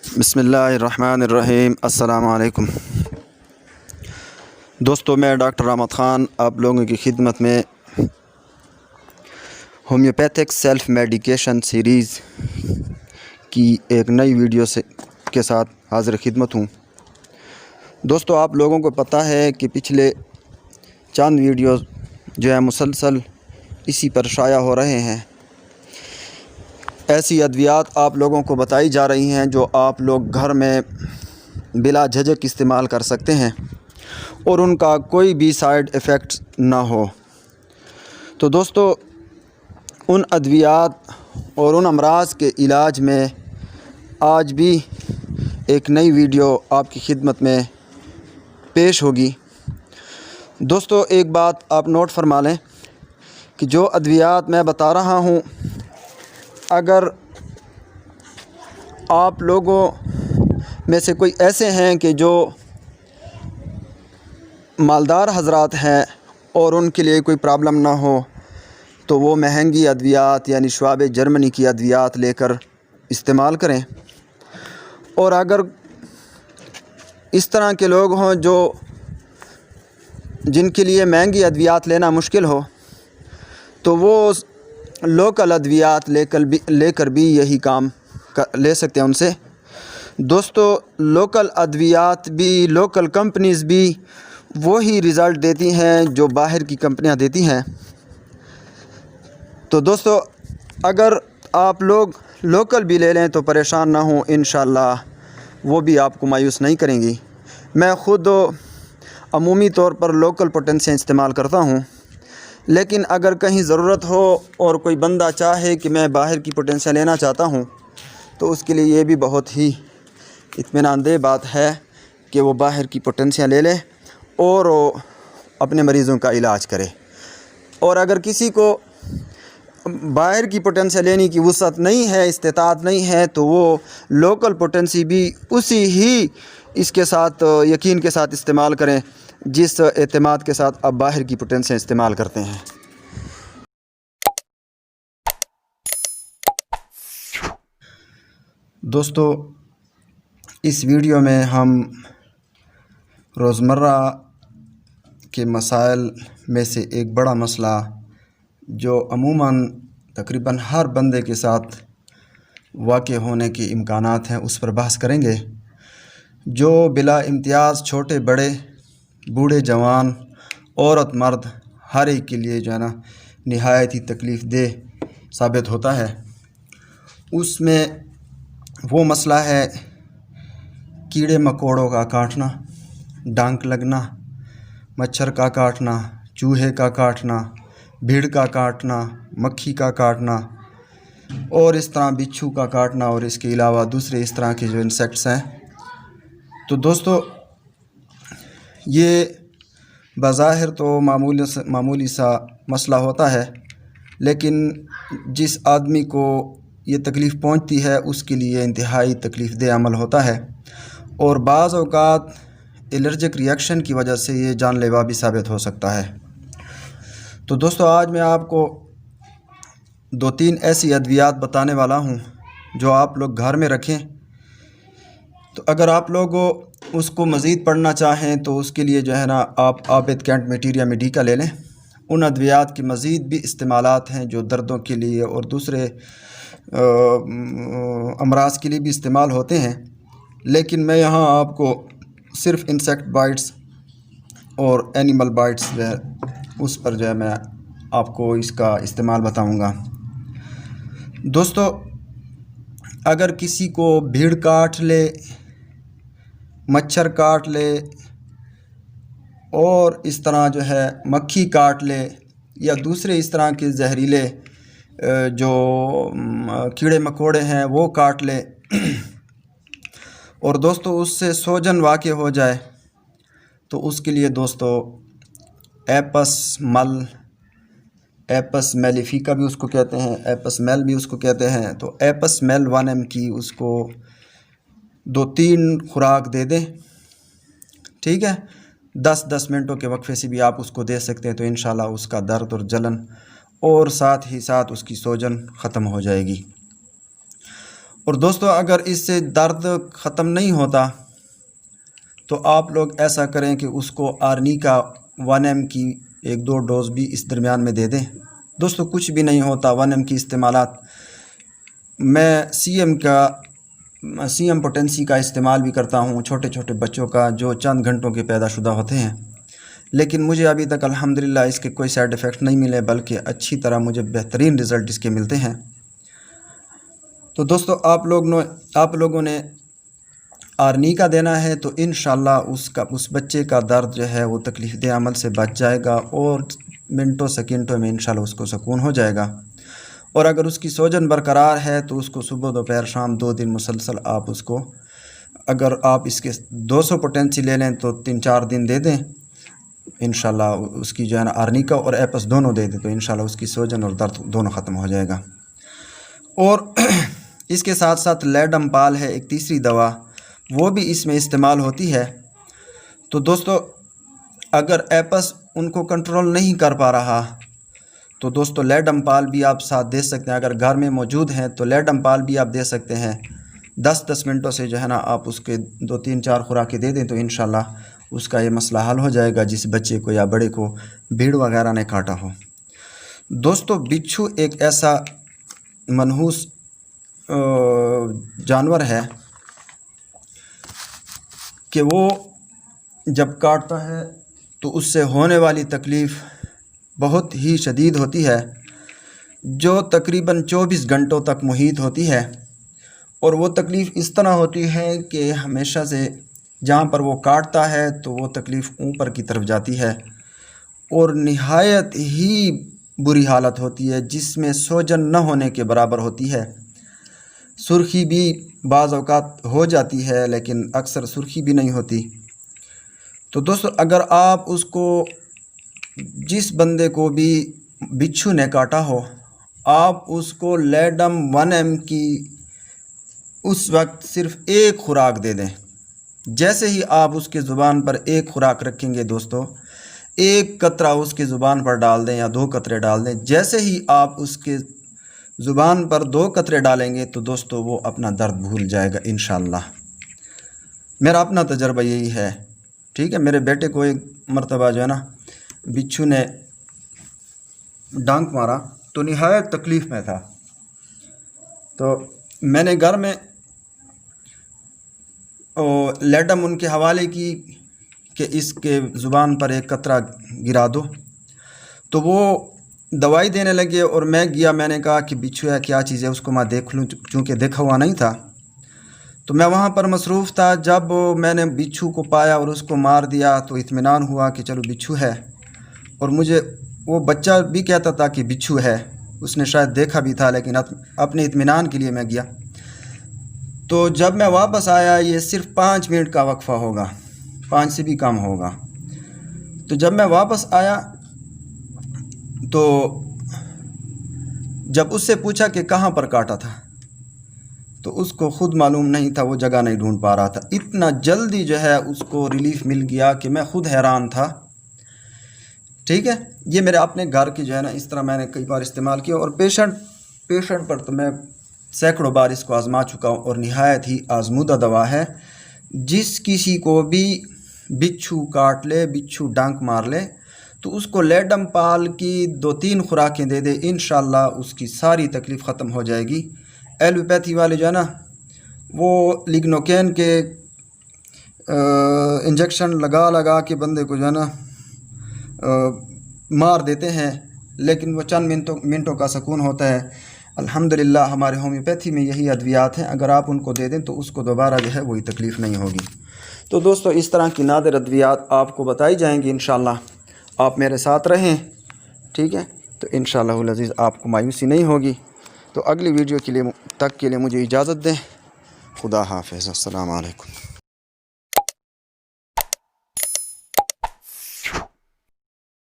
بسم اللہ الرحمن الرحیم۔ السلام علیکم دوستو، میں ڈاکٹر رحمت خان آپ لوگوں کی خدمت میں ہومیوپیتھک سیلف میڈیکیشن سیریز کی ایک نئی ویڈیو کے ساتھ حاضر خدمت ہوں۔ دوستو، آپ لوگوں کو پتہ ہے کہ پچھلے چند ویڈیوز جو ہے مسلسل اسی پر شائع ہو رہے ہیں۔ ایسی ادویات آپ لوگوں کو بتائی جا رہی ہیں جو آپ لوگ گھر میں بلا جھجک استعمال کر سکتے ہیں اور ان کا کوئی بھی سائیڈ ایفیکٹ نہ ہو۔ تو دوستو، ان ادویات اور ان امراض کے علاج میں آج بھی ایک نئی ویڈیو آپ کی خدمت میں پیش ہوگی۔ دوستو، ایک بات آپ نوٹ فرما لیں کہ جو ادویات میں بتا رہا ہوں، اگر آپ لوگوں میں سے کوئی ایسے ہیں کہ جو مالدار حضرات ہیں اور ان کے لیے کوئی پرابلم نہ ہو، تو وہ مہنگی ادویات یعنی شعاب جرمنی کی ادویات لے کر استعمال کریں۔ اور اگر اس طرح کے لوگ ہوں جن کے لیے مہنگی ادویات لینا مشکل ہو، تو وہ لوکل ادویات لے کر بھی یہی کام لے سکتے ہیں ان سے۔ دوستو، لوکل ادویات بھی، لوکل کمپنیز بھی وہی رزلٹ دیتی ہیں جو باہر کی کمپنیاں دیتی ہیں۔ تو دوستو، اگر آپ لوگ لوکل بھی لے لیں تو پریشان نہ ہوں، انشاءاللہ وہ بھی آپ کو مایوس نہیں کریں گی۔ میں خود عمومی طور پر لوکل پوٹینسیاں استعمال کرتا ہوں، لیکن اگر کہیں ضرورت ہو اور کوئی بندہ چاہے کہ میں باہر کی پوٹینسیاں لینا چاہتا ہوں، تو اس کے لیے یہ بھی بہت ہی اطمینان دہ بات ہے کہ وہ باہر کی پوٹینسیاں لے لے اور وہ اپنے مریضوں کا علاج کرے۔ اور اگر کسی کو باہر کی پوٹینسیاں لینے کی وسعت نہیں ہے، استطاعت نہیں ہے، تو وہ لوکل پوٹینسی بھی اسی ہی اس کے ساتھ یقین کے ساتھ استعمال کریں جس اعتماد کے ساتھ آپ باہر کی پوٹینسیاں استعمال کرتے ہیں۔ دوستو، اس ویڈیو میں ہم روزمرہ کے مسائل میں سے ایک بڑا مسئلہ جو عموماً تقریباً ہر بندے کے ساتھ واقع ہونے کے امکانات ہیں اس پر بحث کریں گے، جو بلا امتیاز چھوٹے بڑے، بوڑھے جوان، عورت مرد، ہر ایک کے لیے جو ہے نا نہایت ہی تکلیف دہ ثابت ہوتا ہے۔ اس میں وہ مسئلہ ہے کیڑے مکوڑوں کا کاٹنا، ڈانک لگنا، مچھر کا کاٹنا، چوہے کا کاٹنا، بھیڑ کا کاٹنا، مکھی کا کاٹنا، اور اس طرح بچھو کا کاٹنا، اور اس کے علاوہ دوسرے اس طرح کے جو انسیکٹس ہیں۔ تو دوستو، یہ بظاہر تو معمولی سا مسئلہ ہوتا ہے، لیکن جس آدمی کو یہ تکلیف پہنچتی ہے اس کے لیے انتہائی تکلیف دہ عمل ہوتا ہے، اور بعض اوقات الرجک ریئیکشن کی وجہ سے یہ جان لیوا بھی ثابت ہو سکتا ہے۔ تو دوستو، آج میں آپ کو 2-3 ایسی ادویات بتانے والا ہوں جو آپ لوگ گھر میں رکھیں۔ تو اگر آپ لوگ اس کو مزید پڑھنا چاہیں تو اس کے لیے جو ہے نا آپ عابد کینٹ میٹیریا میڈیکا لے لیں۔ ان ادویات کی مزید بھی استعمالات ہیں جو دردوں کے لیے اور دوسرے امراض کے لیے بھی استعمال ہوتے ہیں، لیکن میں یہاں آپ کو صرف انسیکٹ بائٹس اور اینیمل بائٹس جو ہے اس پر جو ہے میں آپ کو اس کا استعمال بتاؤں گا۔ دوستو، اگر کسی کو بھیڑ کاٹ لے، مچھر کاٹ لے، اور اس طرح جو ہے مکھی کاٹ لے، یا دوسرے اس طرح کے زہریلے جو کیڑے مکوڑے ہیں وہ کاٹ لے، اور دوستو اس سے سوجن واقع ہو جائے، تو اس کے لیے دوستو ایپس میلیفیکا بھی اس کو کہتے ہیں، ایپس میل بھی اس کو کہتے ہیں۔ تو ایپس میل 1 کی اس کو 2-3 خوراک دے دیں، ٹھیک ہے؟ 10 منٹوں کے وقفے سے بھی آپ اس کو دے سکتے ہیں، تو انشاءاللہ اس کا درد اور جلن اور ساتھ ہی ساتھ اس کی سوجن ختم ہو جائے گی۔ اور دوستو اگر اس سے درد ختم نہیں ہوتا تو آپ لوگ ایسا کریں کہ اس کو آرنی کا 1 m کی 1-2 ڈوز بھی اس درمیان میں دے دیں۔ دوستو کچھ بھی نہیں ہوتا 1 m کی استعمالات۔ میں سی ایم پوٹینسی کا استعمال بھی کرتا ہوں چھوٹے چھوٹے بچوں کا جو چند گھنٹوں کے پیدا شدہ ہوتے ہیں، لیکن مجھے ابھی تک الحمدللہ اس کے کوئی سائیڈ ایفیکٹ نہیں ملے، بلکہ اچھی طرح مجھے بہترین رزلٹ اس کے ملتے ہیں۔ تو دوستو آپ لوگوں نے آرنی کا دینا ہے تو انشاءاللہ اس بچے کا درد جو ہے وہ تکلیف دہ عمل سے بچ جائے گا اور منٹوں سیکنڈوں میں انشاءاللہ اس کو سکون ہو جائے گا۔ اور اگر اس کی سوجن برقرار ہے تو اس کو صبح دوپہر شام 2 دن مسلسل آپ اس کو، اگر آپ اس کے 200 پوٹینسی لے لیں تو 3-4 دن دے دیں، انشاءاللہ اس کی جو ہے نا آرنیکا اور ایپس دونوں دے دیں تو انشاءاللہ اس کی سوجن اور درد دونوں ختم ہو جائے گا۔ اور اس کے ساتھ ساتھ لیڈم پال ہے ایک تیسری دوا، وہ بھی اس میں استعمال ہوتی ہے۔ تو دوستو اگر ایپس ان کو کنٹرول نہیں کر پا رہا تو دوستو لیڈم پال بھی آپ ساتھ دے سکتے ہیں، اگر گھر میں موجود ہیں تو لیڈم پال بھی آپ دے سکتے ہیں۔ 10 منٹوں سے جو ہے نا آپ اس کے 2-3-4 خوراکیں دے دیں تو انشاءاللہ اس کا یہ مسئلہ حل ہو جائے گا جس بچے کو یا بڑے کو بھیڑ وغیرہ نے کاٹا ہو۔ دوستو بچھو ایک ایسا منحوس جانور ہے کہ وہ جب کاٹتا ہے تو اس سے ہونے والی تکلیف بہت ہی شدید ہوتی ہے، جو تقریباً 24 گھنٹوں تک محیط ہوتی ہے۔ اور وہ تکلیف اس طرح ہوتی ہے کہ ہمیشہ سے جہاں پر وہ کاٹتا ہے تو وہ تکلیف اوپر کی طرف جاتی ہے اور نہایت ہی بری حالت ہوتی ہے جس میں سوجن نہ ہونے کے برابر ہوتی ہے۔ سرخی بھی بعض اوقات ہو جاتی ہے لیکن اکثر سرخی بھی نہیں ہوتی۔ تو دوستو اگر آپ اس کو، جس بندے کو بھی بچھو نے کاٹا ہو، آپ اس کو لیڈم 1 m کی اس وقت صرف 1 خوراک دے دیں۔ جیسے ہی آپ اس کے زبان پر 1 خوراک رکھیں گے دوستو، 1 قطرہ اس کی زبان پر ڈال دیں یا 2 قطرے ڈال دیں، جیسے ہی آپ اس کے زبان پر 2 قطرے ڈالیں گے تو دوستو وہ اپنا درد بھول جائے گا انشاءاللہ۔ میرا اپنا تجربہ یہی ہے، ٹھیک ہے۔ میرے بیٹے کو ایک مرتبہ جو ہے نا بچھو نے ڈانک مارا تو نہایت تکلیف میں تھا، تو میں نے گھر میں لیڈم ان کے حوالے کی کہ اس کے زبان پر 1 قطرہ گرا دو، تو وہ دوائی دینے لگے اور میں گیا، میں نے کہا کہ بچھو ہے کیا چیز ہے اس کو میں دیکھ لوں، چونکہ دیکھا ہوا نہیں تھا تو میں وہاں پر مصروف تھا۔ جب میں نے بچھو کو پایا اور اس کو مار دیا تو اطمینان ہوا کہ چلو بچھو ہے، اور مجھے وہ بچہ بھی کہتا تھا کہ بچھو ہے، اس نے شاید دیکھا بھی تھا لیکن اپنے اطمینان کے لیے میں گیا۔ تو جب میں واپس آیا، یہ صرف 5 منٹ کا وقفہ ہوگا، 5 سے بھی کم ہوگا، تو جب میں واپس آیا تو جب اس سے پوچھا کہ کہاں پر کاٹا تھا تو اس کو خود معلوم نہیں تھا، وہ جگہ نہیں ڈھونڈ پا رہا تھا۔ اتنا جلدی جو ہے اس کو ریلیف مل گیا کہ میں خود حیران تھا، ٹھیک ہے۔ یہ میرے اپنے گھر کی جو ہے نا اس طرح میں نے کئی بار استعمال کیا، اور پیشنٹ پر تو میں سینکڑوں بار اس کو آزما چکا ہوں، اور نہایت ہی آزمودہ دوا ہے۔ جس کسی کو بھی بچھو کاٹ لے، بچھو ڈنک مار لے تو اس کو لیڈم پال کی 2-3 خوراکیں دے دے، انشاءاللہ اس کی ساری تکلیف ختم ہو جائے گی۔ ایلوپیتھی والے جو ہے نا وہ لیگنوکین کے انجیکشن لگا کے بندے کو جو ہے نا مار دیتے ہیں، لیکن وہ چند منٹوں کا سکون ہوتا ہے۔ الحمدللہ ہمارے ہومیوپیتھی میں یہی ادویات ہیں، اگر آپ ان کو دے دیں تو اس کو دوبارہ جو ہے وہی تکلیف نہیں ہوگی۔ تو دوستو اس طرح کی نادر ادویات آپ کو بتائی جائیں گی انشاءاللہ، آپ میرے ساتھ رہیں، ٹھیک ہے۔ تو انشاءاللہ العزیز آپ کو مایوسی نہیں ہوگی۔ تو اگلی ویڈیو کے لیے مجھے اجازت دیں۔ خدا حافظ، السلام علیکم۔